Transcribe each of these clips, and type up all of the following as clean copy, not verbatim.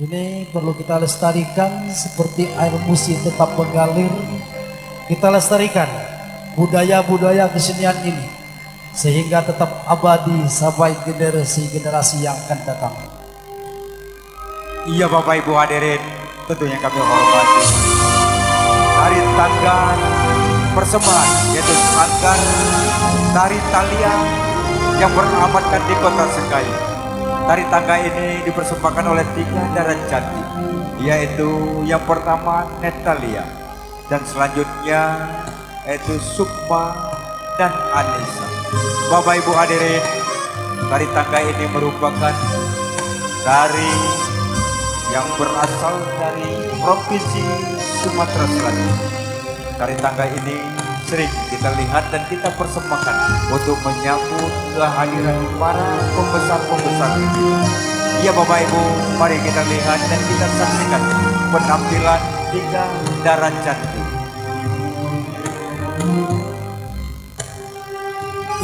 Ini perlu kita lestarikan seperti air musi tetap mengalir. Kita lestarikan budaya-budaya kesenian ini sehingga tetap abadi sampai generasi-generasi yang akan datang. Iya Bapak Ibu hadirin, tentunya kami hormati. Tari Tanggan persembahan yaitu Tanggan tari talian yang beralamatkan di Kota Sekayu. Tari tangga ini dipersembahkan oleh 3 darah cantik, yaitu yang pertama Netalia, dan selanjutnya yaitu Sukma dan Anissa. Bapak Ibu hadirin, tari tangga ini merupakan tari yang berasal dari Provinsi Sumatera Selatan. Tari tangga ini sering kita lihat dan kita persembahkan untuk menyambut kehadiran para pembesar-pembesar ini. Ya Bapak Ibu, mari kita lihat dan kita saksikan penampilan 3 darah cantik.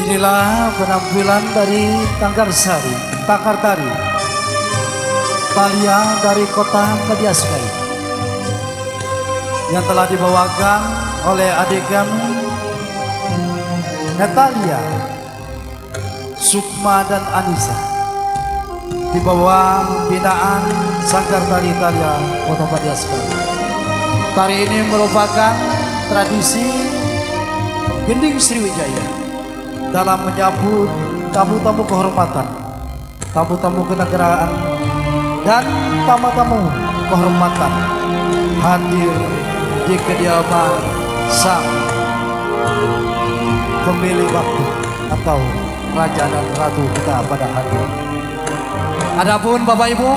Inilah penampilan dari Tanggar Sari, Tanggar Tari Talia dari Kota Padiaskai yang telah dibawakan oleh adik kami Natalia, Sukma dan Anissa di bawah binaan Sanggar Tari Talia Kota Padiaskai. Tari ini merupakan tradisi Gending Sriwijaya dalam menyambut tamu-tamu kehormatan, tamu-tamu kenegaraan dan tamu-tamu kehormatan hadir di kediaman sang pemilik waktu atau raja dan ratu kita pada hari ini. Adapun Bapak Ibu,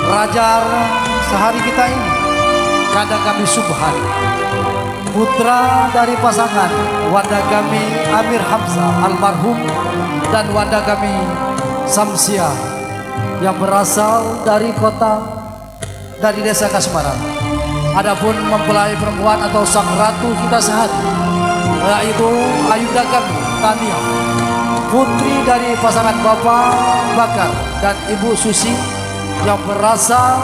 raja sehari kita ini kadang kami Subhan, putra dari pasangan Wanda kami Amir Hamzah almarhum dan Wanda kami Samsia yang berasal dari desa Kasmaran. Adapun mempelai perempuan atau sang ratu kita sehari yaitu Ayuda kami Tania, putri dari pasangan Bapak Bakar dan Ibu Susi yang berasal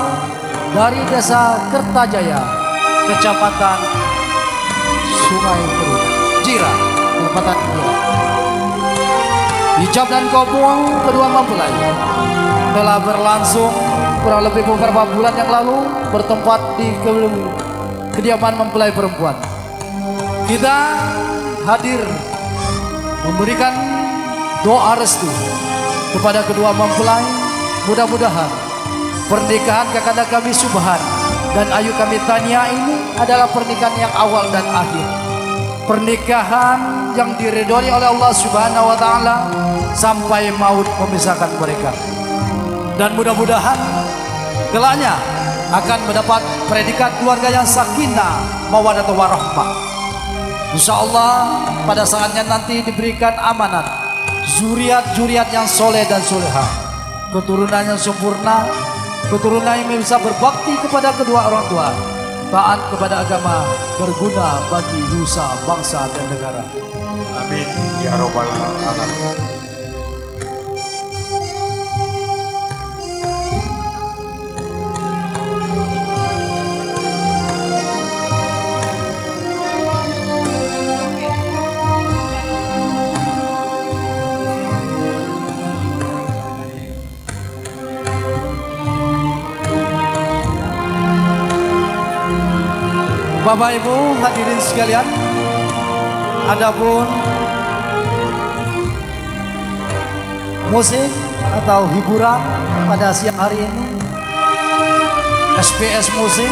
dari desa Kertajaya, kecamatan Sungai Perut, Jira, Kabupaten Jira. Ijab dan kabul kedua mempelai telah berlangsung kurang lebih beberapa bulan yang lalu bertempat di kediaman mempelai perempuan. Kita hadir memberikan doa restu kepada kedua mempelai. Mudah-mudahan pernikahan kakanda kami Subhan dan ayu kami Tania ini adalah pernikahan yang awal dan akhir, pernikahan yang diridhoi oleh Allah Subhanahu wa taala sampai maut memisahkan mereka. Dan mudah-mudahan kelaknya akan mendapat predikat keluarga yang sakinah, mawaddah warahmah. Insya Allah pada saatnya nanti diberikan amanat zuriat-zuriat yang soleh dan soleha, keturunan yang sempurna, keturunan yang bisa berbakti kepada kedua orang tua, taat kepada agama, berguna bagi nusa, bangsa dan negara. Amin ya robbal alamin. Bapak Ibu hadirin sekalian, adapun musik atau hiburan pada siang hari ini, SPS Musik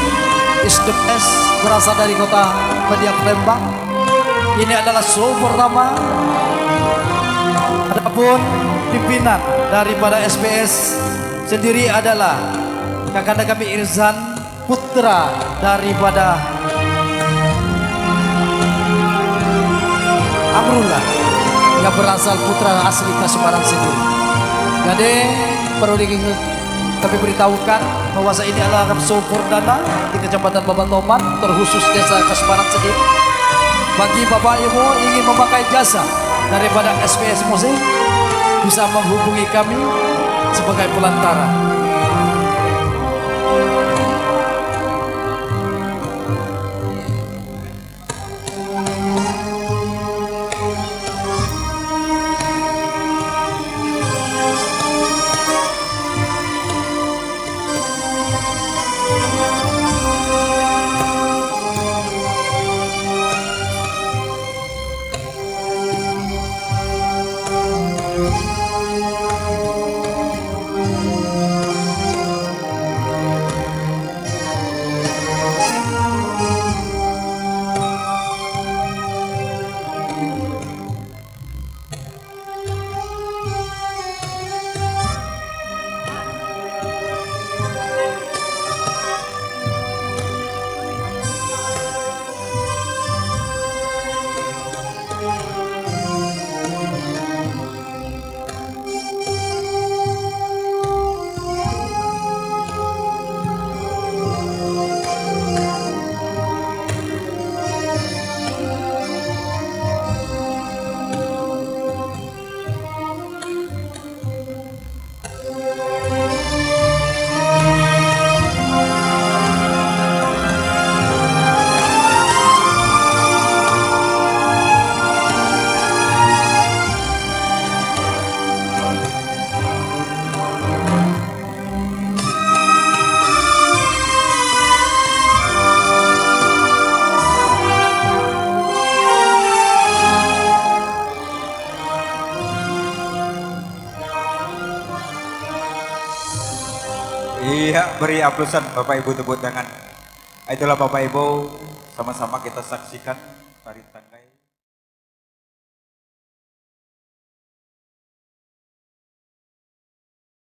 is the best, berasal dari kota Mediak Lembang. Ini adalah show pertama. Adapun pimpinan daripada SPS sendiri adalah kakanda kami Irzan, putra daripada Amrullah yang berasal putra asli Kasmaran sendiri. Jadi perlu kami beritahukan bahwa ini adalah show perdana di Kecamatan Babatoman, terkhusus desa Kasmaran sendiri. Bagi Bapak Ibu ingin memakai jasa daripada SPS Musik, bisa menghubungi kami sebagai pelantara. Iya, beri aplausan Bapak Ibu, tepuk tangan. Itulah Bapak Ibu, sama-sama kita saksikan tari tangga.